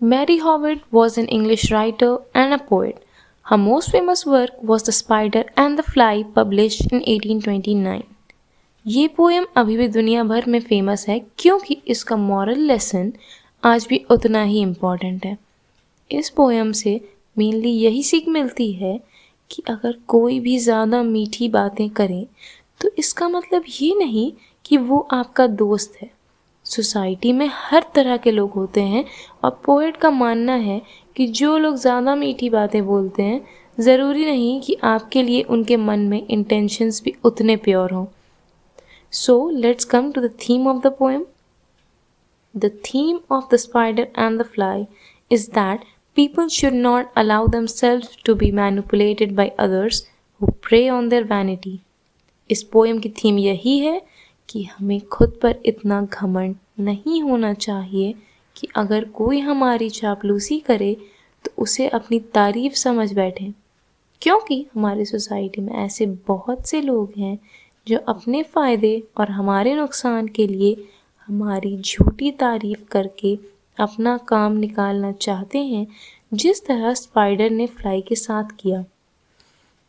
Mary Howard was an English writer and a poet. Her most famous work was The Spider and the Fly, published in 1829. ये poem अभी भी दुनिया भर में famous है क्योंकि इसका मॉरल लेसन आज भी उतना ही इम्पॉर्टेंट है। इस पोएम से मेनली यही सीख मिलती है कि अगर कोई भी ज़्यादा मीठी बातें करे तो इसका मतलब ये नहीं कि वो आपका दोस्त है। सोसाइटी में हर तरह के लोग होते हैं और पोएट का मानना है कि जो लोग ज़्यादा मीठी बातें बोलते हैं ज़रूरी नहीं कि आपके लिए उनके मन में इंटेंशंस भी उतने प्योर हों। So let's come to the theme of the poem. The theme of The Spider and the Fly is that people should not allow themselves to be manipulated by others who prey on their vanity. इस poem की theme यही है कि हमें खुद पर इतना घमंड नहीं होना चाहिए कि अगर कोई हमारी चापलूसी करे तो उसे अपनी तारीफ समझ बैठें, क्योंकि हमारी सोसाइटी में ऐसे बहुत से लोग हैं जो अपने फ़ायदे और हमारे नुकसान के लिए हमारी झूठी तारीफ करके अपना काम निकालना चाहते हैं, जिस तरह स्पाइडर ने फ्लाई के साथ किया।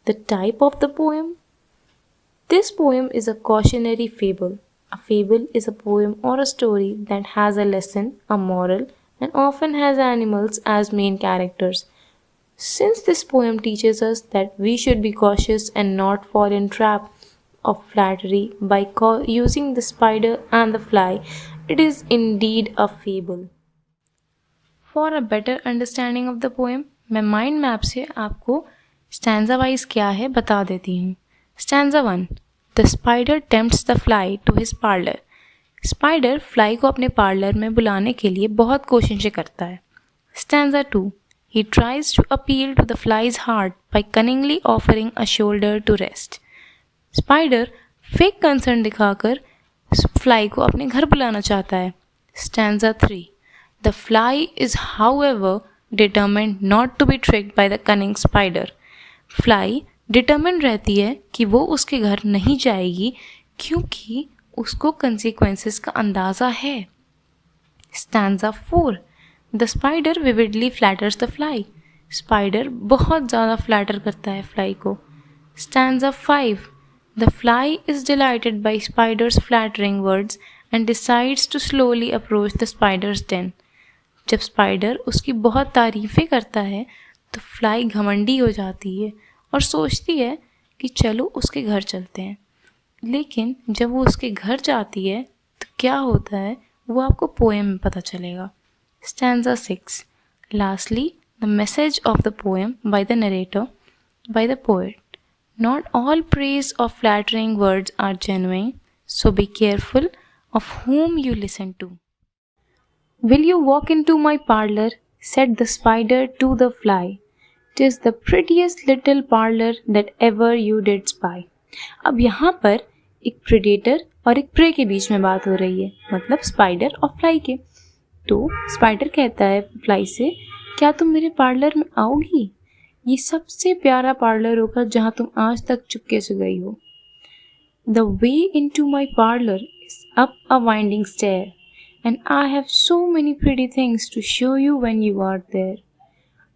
The type of the poem. This poem is a cautionary fable. A fable is a poem or a story that has a lesson, a moral, and often has animals as main characters. Since this poem teaches us that we should be cautious and not fall in trap of flattery by using the spider and the fly, it is indeed a fable. For a better understanding of the poem, मैं mind map से आपको stanza wise क्या है बता देती हूँ। Stanza 1. The spider tempts the fly to his parlor. Spider fly को अपने पार्लर में बुलाने के लिए बहुत कोशिशें करता है। Stanza 2. He tries to appeal to the fly's heart by cunningly offering a shoulder to rest. Spider fake concern दिखाकर फ्लाई को अपने घर बुलाना चाहता है। Stanza 3. The fly is however determined not to be tricked by the cunning spider. Fly determine रहती है कि वो उसके घर नहीं जाएगी क्योंकि उसको कंसिक्वेंसेस का अंदाज़ा है। Stanza 4. The spider vividly flatters the fly. Spider बहुत ज़्यादा फ्लैटर करता है फ्लाई को। Stanza 5. The fly is delighted by spider's flattering words and decides to slowly approach the spider's den. जब स्पाइडर उसकी बहुत तारीफ़ें करता है तो फ्लाई घमंडी हो जाती है और सोचती है कि चलो उसके घर चलते हैं, लेकिन जब वो उसके घर जाती है तो क्या होता है वो आपको पोएम में पता चलेगा। Stanza 6. Lastly, the message of the poem by the narrator, by the poet. Not all praise or flattering words are genuine, so be careful of whom you listen to. Will you walk into my parlor? Said the spider to the fly. 'Tis the prettiest little parlor that ever you did spy. अब यहाँ पर एक predator और एक pray के बीच में बात हो रही है, मतलब स्पाइडर और फ्लाई के। तो स्पाइडर कहता है फ्लाई से, क्या तुम मेरे पार्लर में आओगी? ये सबसे प्यारा पार्लर होगा जहाँ तुम आज तक चुपके से गई हो। The way into my parlor is up a winding stair, and I have so many pretty things to show you when you are there.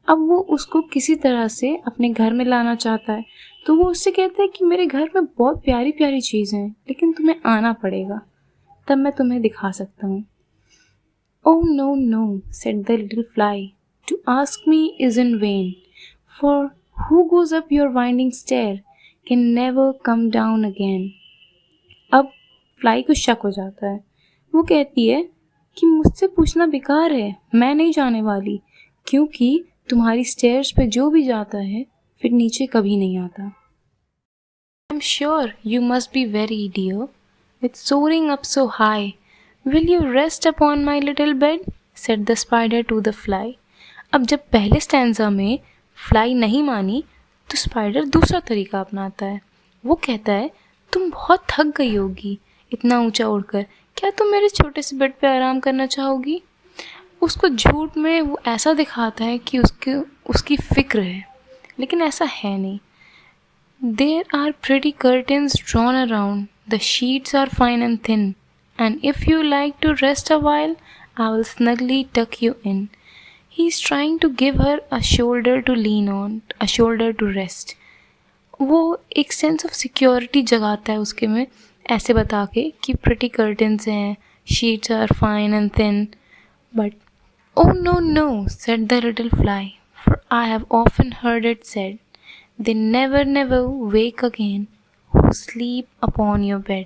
अब वो उसको किसी तरह से अपने घर में लाना चाहता है, तो वो उससे कहता है कि मेरे घर में बहुत प्यारी प्यारी चीज़ें हैं, लेकिन तुम्हें आना पड़ेगा, तब मैं तुम्हें दिखा सकता हूँ। Oh no, no, said the little fly, to ask me is in vain, for who goes up your winding stair can never come down again. अब फ्लाई को शक हो जाता है, वो कहती है कि मुझसे पूछना बेकार है, मैं नहीं जाने वाली, क्योंकि तुम्हारी स्टेयर्स पे जो भी जाता है फिर नीचे कभी नहीं आता। I'm sure you must be very dear, with soaring up so high. Will you rest upon my little bed? Said the spider to the fly. अब जब पहले स्टैंजा में फ्लाई नहीं मानी तो स्पाइडर दूसरा तरीका अपनाता है। वो कहता है, तुम बहुत थक गई होगी इतना ऊंचा उड़कर, क्या तुम मेरे छोटे से बेड पे आराम करना चाहोगी? उसको झूठ में वो ऐसा दिखाता है कि उसकी फ़िक्र है, लेकिन ऐसा है नहीं। There are pretty curtains drawn around, the sheets are fine and thin, and if you like to rest a while, I will snugly tuck you in. He is trying to give her a shoulder to lean on, a shoulder to rest. वो एक sense of security जगाता है उसके में, ऐसे बता के कि pretty curtains हैं, sheets are fine and thin, but "Oh no, no," said the little fly, "for I have often heard it said, they never, never wake again who sleep upon your bed."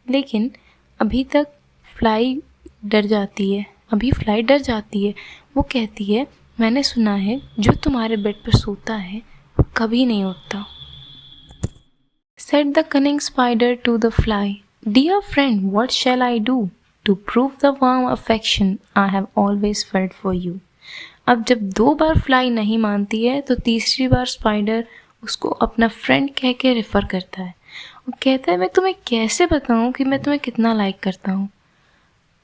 लेकिन अभी तक fly डर जाती है, अभी fly डर जाती है। वो कहती है, मैंने सुना है जो तुम्हारे बेड पर सोता है वो कभी नहीं उठता। Said the cunning spider to the fly, "Dear friend, what shall I do to prove the warm affection I have always felt for you?" अब जब 2 बार फ्लाई नहीं मानती है तो तीसरी बार स्पाइडर उसको अपना फ्रेंड कह के रेफ़र करता है और कहता है, मैं तुम्हें कैसे बताऊँ कि मैं तुम्हें कितना लाइक करता हूँ।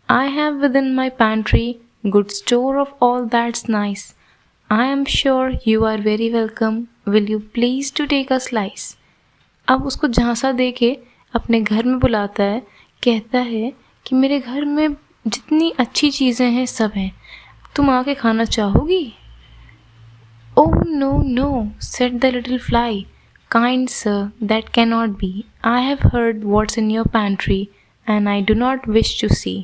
I have within my pantry good store of all that's nice. I am sure you are very welcome. Will you please to take a slice? अब उसको झांसा दे के अपने घर में बुलाता है, कहता है कि मेरे घर में जितनी अच्छी चीज़ें हैं सब हैं, तुम आके खाना चाहोगी? "Oh no, no," said the little fly, "kind sir, that cannot be. I have heard what's in your pantry and I do not wish to see."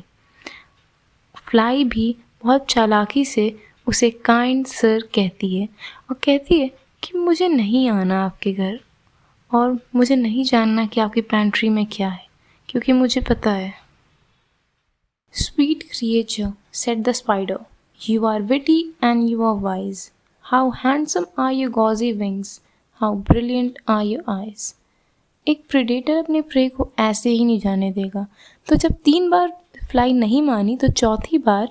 Fly भी बहुत चालाकी से उसे काइंड सर कहती है और कहती है कि मुझे नहीं आना आपके घर और मुझे नहीं जानना कि आपकी पैंट्री में क्या है, क्योंकि मुझे पता है। "Sweet creature," said the spider, "you are witty and you are wise. How handsome are your gauzy wings, how brilliant are your eyes." एक प्रेडेटर अपने प्रे को ऐसे ही नहीं जाने देगा। तो जब 3 बार फ्लाई नहीं मानी तो चौथी बार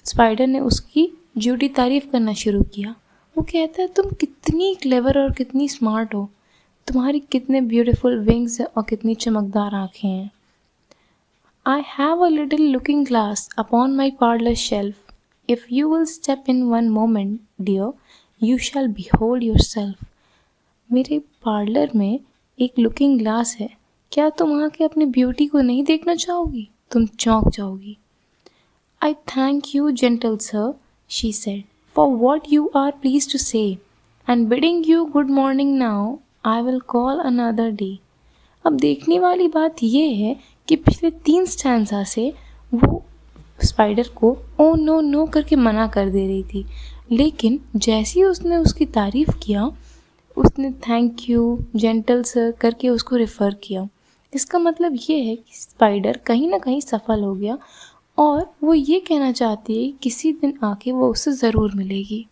स्पाइडर ने उसकी झूठी तारीफ़ करना शुरू किया। वो कहता है, तुम कितनी क्लेवर और कितनी स्मार्ट हो, तुम्हारी कितने ब्यूटीफुल विंग्स और कितनी चमकदार आँखें हैं। "I have a little looking glass upon my parlour shelf. If you will step in one moment, dear, you shall behold yourself." मेरे पार्लर में एक लुकिंग ग्लास है, क्या तुम वहाँ के अपनी ब्यूटी को नहीं देखना चाहोगी? तुम चौंक जाओगी। "I thank you, gentle sir," she said, "for what you are pleased to say, and bidding you good morning now, I will call another day." अब देखने वाली बात ये है कि पिछले 3 स्टैंज़ा से वो स्पाइडर को "ओ नो नो" करके मना कर दे रही थी, लेकिन जैसे ही उसने उसकी तारीफ़ किया, उसने थैंक यू जेंटल सर करके उसको रेफ़र किया। इसका मतलब ये है कि स्पाइडर कहीं ना कहीं सफल हो गया और वो ये कहना चाहती है किसी दिन आके वो उससे ज़रूर मिलेगी।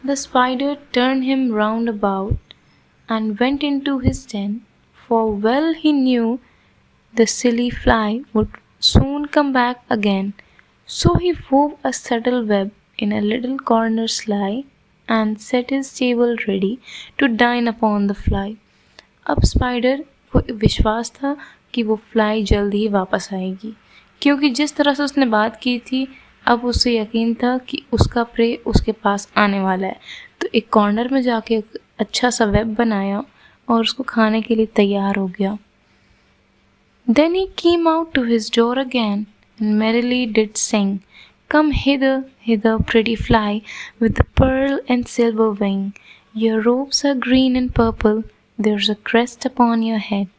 The spider turned him round about and went into his den, for well he knew the silly fly would soon come back again. So he wove a subtle web in a little corner sly and set his table ready to dine upon the fly. अब spider को विश्वास था कि वो fly जल्द ही वापस आएगी, क्योंकि जिस तरह से उसने बात की थी अब उसे यकीन था कि उसका प्रे उसके पास आने वाला है। तो एक कॉर्नर में जाके एक अच्छा सा वेब बनाया और उसको खाने के लिए तैयार हो गया। Then he came out to his door again and merrily did sing, "Come hither, hither, pretty fly, with the pearl and silver wing. Your robes are green and purple, there's a crest upon your head.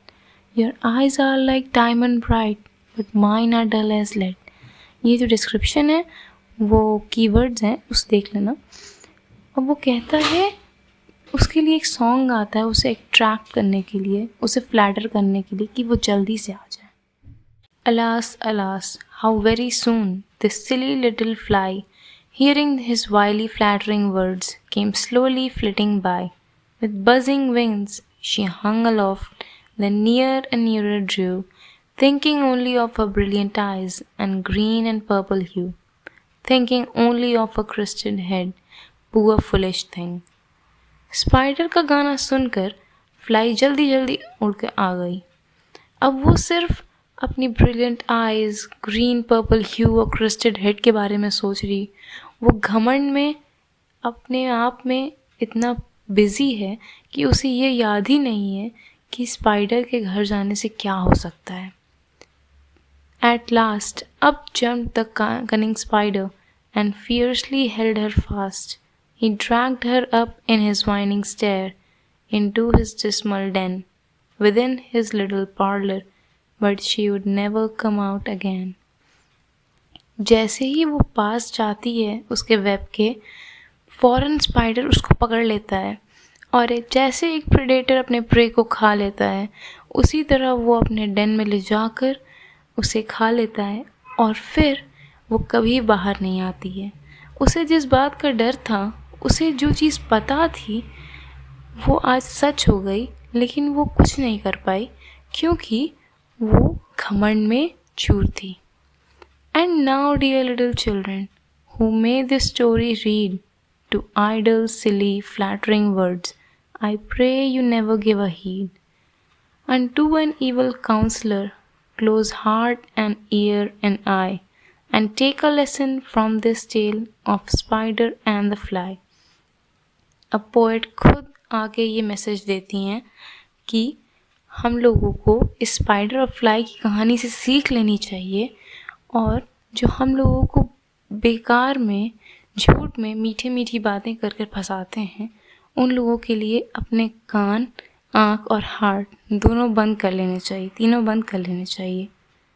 Your eyes are like diamond bright, but mine are dull as lead." ये जो description है वो keywords हैं, उसे देख लेना। अब वो कहता है, उसके लिए एक सॉन्ग आता है उसे अट्रैक्ट करने के लिए, उसे फ्लैटर करने के लिए कि वो जल्दी से आ जाए। Alas, alas, how very soon this silly little fly, hearing his wily flattering words, came slowly flitting by. With buzzing wings she hung aloft, then near and nearer drew, thinking only of her brilliant eyes and green and purple hue, thinking only of her crested head, poor foolish thing. Spider का गाना सुनकर fly जल्दी जल्दी उड़ के आ गई। अब वो सिर्फ अपनी ब्रिलियंट आइज़, ग्रीन पर्पल ह्यू और क्रिस्टेड हेड के बारे में सोच रही। वो घमंड में अपने आप में इतना बिज़ी है कि उसे ये याद ही नहीं है कि स्पाइडर के घर जाने से क्या हो सकता है। At last, up jumped the cunning spider and fiercely held her fast. He dragged her up in his winding stair into his dismal den within his little parlor, but she would never come out again. जैसे ही वो पास जाती है उसके web के, फौरन spider उसको पकड़ लेता है और जैसे एक प्रेडेटर अपने प्रे को खा लेता है, उसी तरह वो अपने डेन में ले जाकर उसे खा लेता है और फिर वो कभी बाहर नहीं आती है। उसे जिस बात का डर था, उसे जो चीज़ पता थी, वो आज सच हो गई, लेकिन वो कुछ नहीं कर पाई क्योंकि वो घमंड में चूर थी। And now, dear little children, who may this story read to idle, silly, flattering words, I pray you never give a heed unto an evil counselor. Close heart and ear and eye, and take a lesson from this tale of Spider and the Fly. अब poet खुद आके ये message देती हैं कि हम लोगों को इस स्पाइडर और फ्लाई की कहानी से सीख लेनी चाहिए और जो हम लोगों को बेकार में, झूठ में मीठी मीठी बातें कर कर फंसाते हैं, उन लोगों के लिए अपने कान, आँख और हार्ट दोनों बंद कर लेने चाहिए, तीनों बंद कर लेने चाहिए।